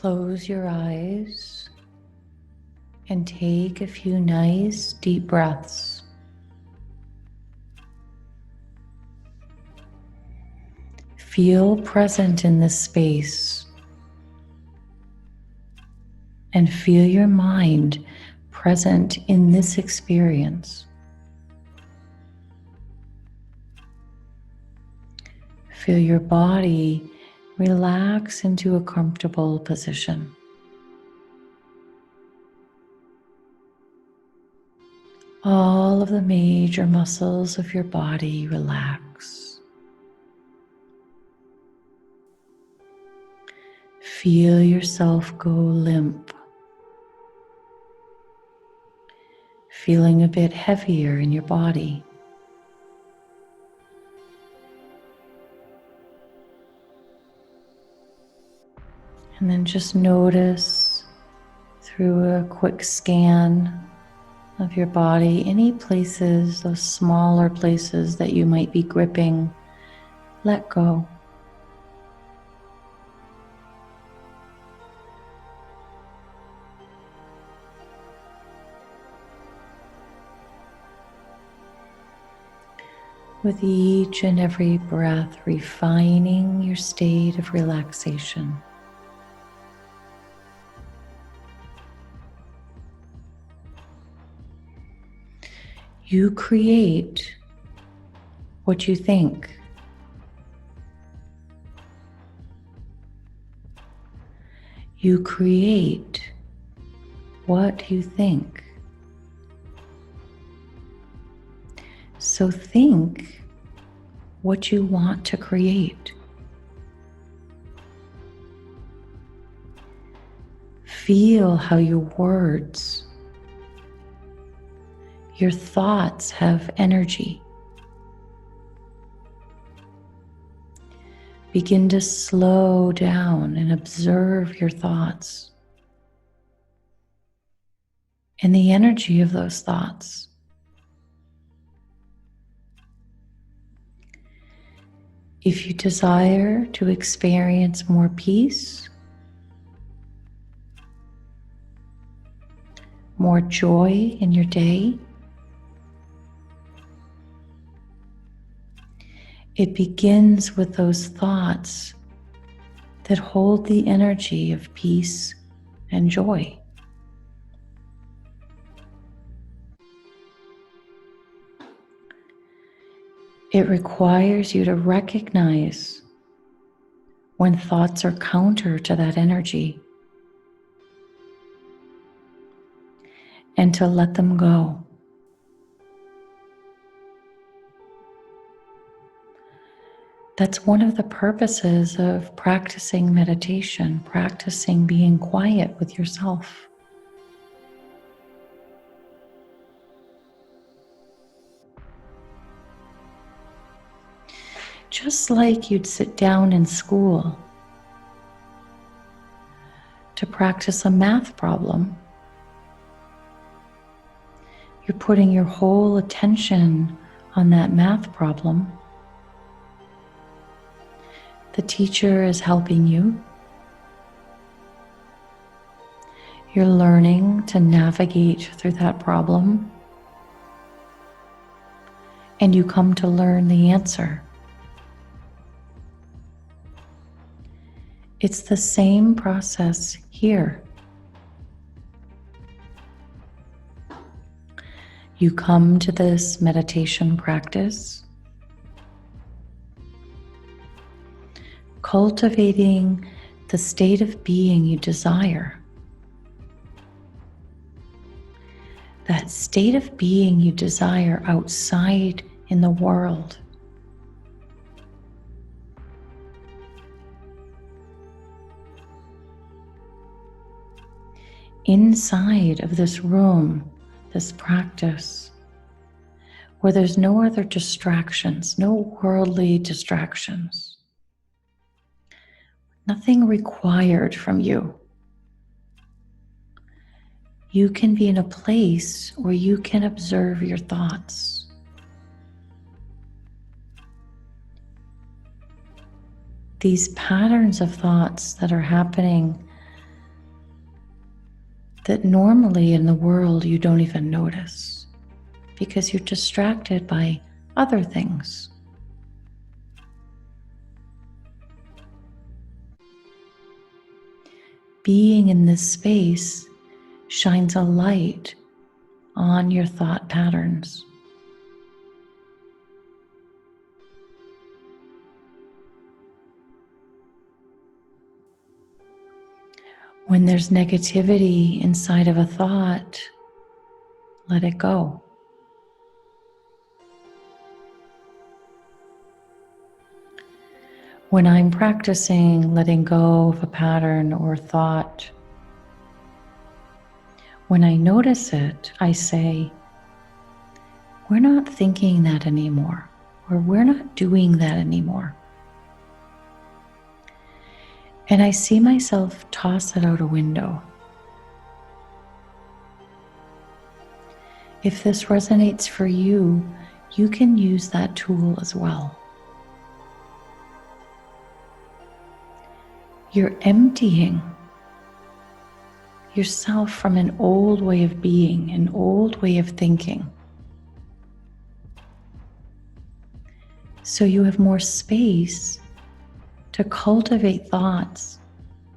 Close your eyes and take a few nice deep breaths. Feel present in this space and feel your mind present in this experience. Feel your body relax into a comfortable position. All of the major muscles of your body relax. Feel yourself go limp, feeling a bit heavier in your body. And then just notice through a quick scan of your body any places, those smaller places that you might be gripping. Let go. With each and every breath, refining your state of relaxation. You create what you think. You create what you think. So think what you want to create. Feel how your words, your thoughts have energy. Begin to slow down and observe your thoughts and the energy of those thoughts. If you desire to experience more peace, more joy in your day, it begins with those thoughts that hold the energy of peace and joy. It requires you to recognize when thoughts are counter to that energy and to let them go. That's one of the purposes of practicing meditation, practicing being quiet with yourself. Just like you'd sit down in school to practice a math problem, you're putting your whole attention on that math problem. The teacher is helping you. You're learning to navigate through that problem, and you come to learn the answer. It's the same process here. You come to this meditation practice cultivating the state of being you desire. That state of being you desire outside in the world. Inside of this room, this practice, where there's no other distractions, no worldly distractions, nothing required from you. You can be in a place where you can observe your thoughts. These patterns of thoughts that are happening that normally in the world you don't even notice because you're distracted by other things. Being in this space shines a light on your thought patterns. When there's negativity inside of a thought, let it go. When I'm practicing letting go of a pattern or thought, when I notice it, I say, we're not thinking that anymore, or we're not doing that anymore. And I see myself toss it out a window. If this resonates for you, you can use that tool as well. You're emptying yourself from an old way of being, an old way of thinking. So you have more space to cultivate thoughts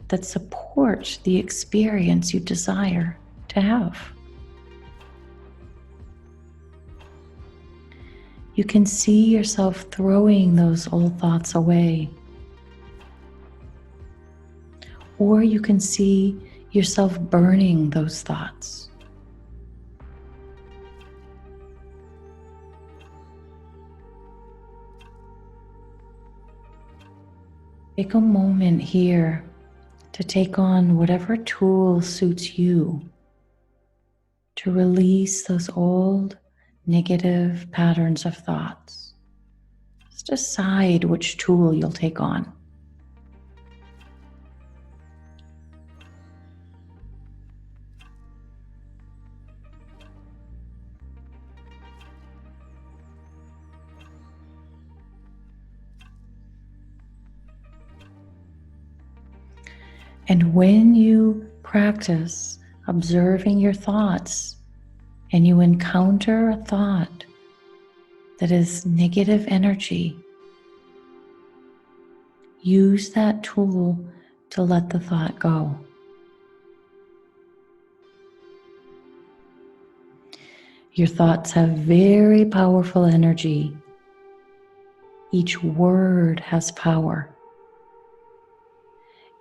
that support the experience you desire to have. You can see yourself throwing those old thoughts away. Or you can see yourself burning those thoughts. Take a moment here to take on whatever tool suits you to release those old negative patterns of thoughts. Just decide which tool you'll take on. And when you practice observing your thoughts and you encounter a thought that is negative energy, use that tool to let the thought go. Your thoughts have very powerful energy. Each word has power.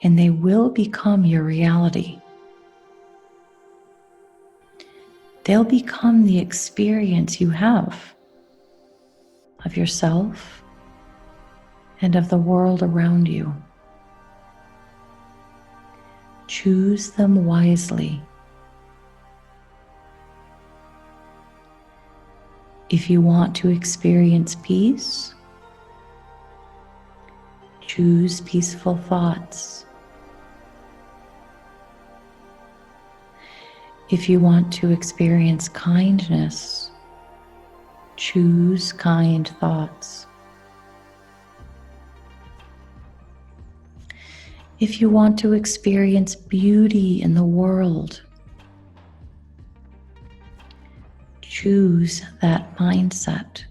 And they will become your reality. They'll become the experience you have of yourself and of the world around you. Choose them wisely. If you want to experience peace, choose peaceful thoughts. If you want to experience kindness, choose kind thoughts. If you want to experience beauty in the world, choose that mindset.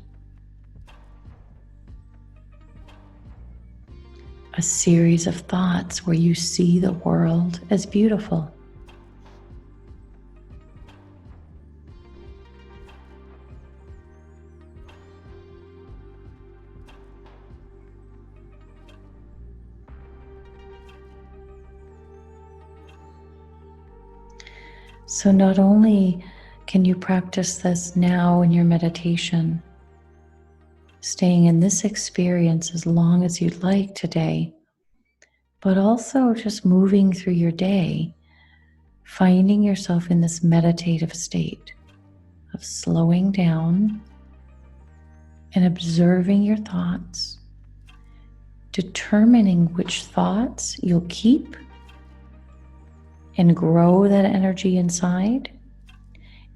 A series of thoughts where you see the world as beautiful. So not only can you practice this now in your meditation, staying in this experience as long as you'd like today, but also just moving through your day, finding yourself in this meditative state of slowing down and observing your thoughts, determining which thoughts you'll keep and grow that energy inside,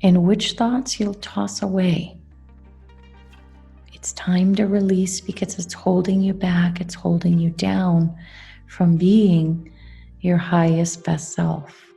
and which thoughts you'll toss away. It's time to release because it's holding you back, it's holding you down from being your highest, best self.